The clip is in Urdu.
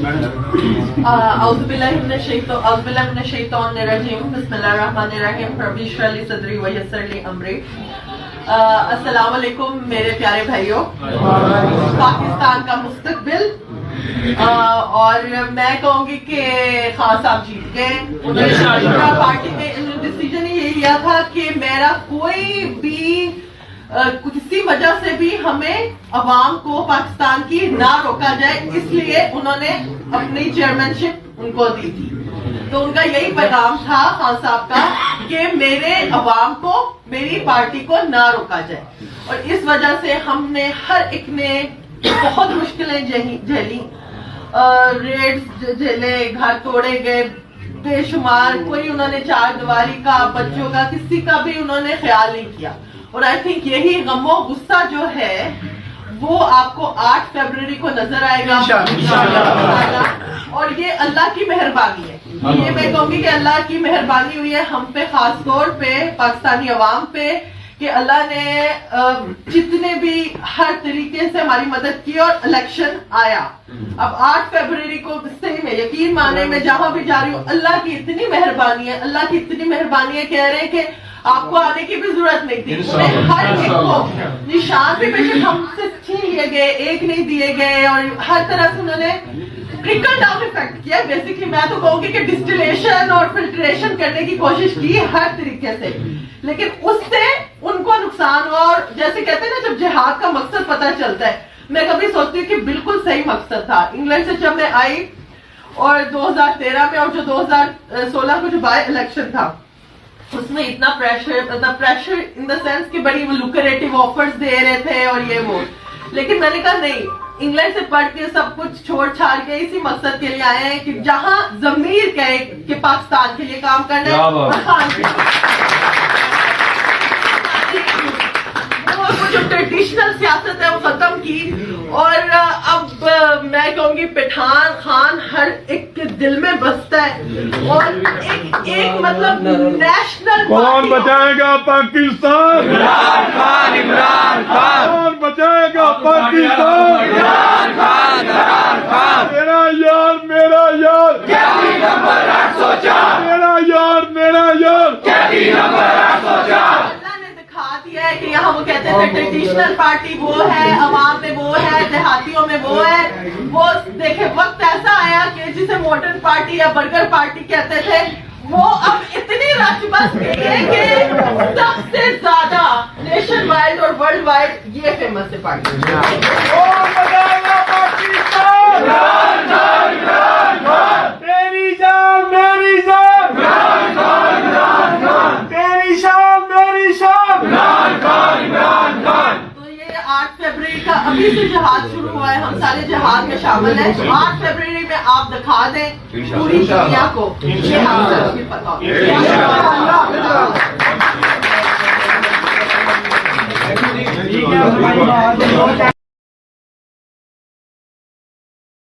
اعوذ باللہ من الشیطان الرجیم بسم اللہ الرحمن الرحیم رب اشرح لی صدری ویسر لی امری. السلام علیکم میرے پیارے بھائیوں. پاکستان کا مستقبل اور میں کہوں گی کہ خان صاحب جیت گئے. پارٹی میں ڈیسیجن یہ لیا تھا کہ میرا کوئی بھی کسی وجہ سے بھی ہمیں عوام کو پاکستان کی نہ روکا جائے, اس لیے انہوں نے اپنی چیئرمین شپ ان کو دی تھی. تو ان کا یہی پیغام تھا خان صاحب کا کہ میرے عوام کو میری پارٹی کو نہ روکا جائے. اور اس وجہ سے ہم نے ہر ایک نے بہت مشکلیں جھیلی, ریڈز جھیلے, گھر توڑے گئے بے شمار. کوئی انہوں نے چار دیواری کا, بچوں کا, کسی کا بھی انہوں نے خیال نہیں کیا. اور آئی تھنک یہی غم و غصہ جو ہے وہ آپ کو 8 فروری کو نظر آئے گا انشاءاللہ. اور یہ اللہ کی مہربانی ہے, یہ میں کہوں گی کہ اللہ کی مہربانی ہوئی ہے ہم پہ, خاص طور پہ پاکستانی عوام پہ, کہ اللہ نے جتنے بھی ہر طریقے سے ہماری مدد کی اور الیکشن آیا. اب 8 فروری کو صحیح میں یقین مانے میں جہاں بھی جا رہی ہوں اللہ کی اتنی مہربانی ہے, اللہ کی اتنی مہربانی ہے. کہہ رہے ہیں کہ آپ کو آنے کی بھی ضرورت نہیں تھی. ہر ایک کو نشان بھی بے شک ہم سے چھین لیے گئے, ایک نہیں دیے گئے, اور ہر طرح سے انہوں نے ٹرکل ڈاؤن افیکٹ کیا. بیسکلی میں تو کہوں گی کہ ڈسٹیلیشن اور فلٹریشن کرنے کی کوشش کی ہر طریقے سے, لیکن اس سے ان کو نقصان ہوا. اور جیسے کہتے ہیں نا جب جہاد کا مقصد پتہ چلتا ہے, میں کبھی سوچتی ہوں کہ بالکل صحیح مقصد تھا. انگلینڈ سے جب میں آئی اور 2013 میں اور جو 2016 کو جو بائی الیکشن تھا اس میں اتنا پریشر ان دا سینس کہ بڑی لوکریٹو آفرز دے رہے تھے اور یہ وہ, لیکن میں نے کہا نہیں, انگلینڈ سے پڑھ کے سب کچھ چھوڑ چھاڑ کے اسی مقصد کے لیے آئے ہیں کہ جہاں ضمیر کہے کہ پاکستان کے لیے کام کرنا ہے, جو ٹریڈیشنل سیاست ہے وہ ختم کی. اور اب میں کہوں گی پٹھان خان ہر ایک کے دل میں بستا ہے, اور ایک مطلب نیشنل. کون بچائے گا پاکستان؟ عمران خان. عمران خان. کون بچائے گا پاکستان؟ عمران خان. عمران خان. میرا یار میرا یار کیبی نمبر 804. میرا یار میرا یار کیبی نمبر 804. ہے کہ یہاں وہ کہتے تھے ٹریڈیشنل پارٹی وہ ہے, عوام میں وہ ہے, دیہاتیوں میں وہ ہے. وہ دیکھیں وقت ایسا آیا کہ جسے ماڈرن پارٹی یا برگر پارٹی کہتے تھے وہ اب اتنی رچ بس گئی ہے کہ سب سے زیادہ نیشن وائڈ اور ورلڈ وائڈ یہ فیمس ہے پارٹی. میری جان میری جان تیری شان میری شان. تو یہ 8 فروری کا ابھی سے جہاد شروع ہوا ہے, ہم سارے جہاد میں شامل ہیں. 8 فروری میں آپ دکھا دیں پوری دنیا کو یہ آپ سب کی پتہ.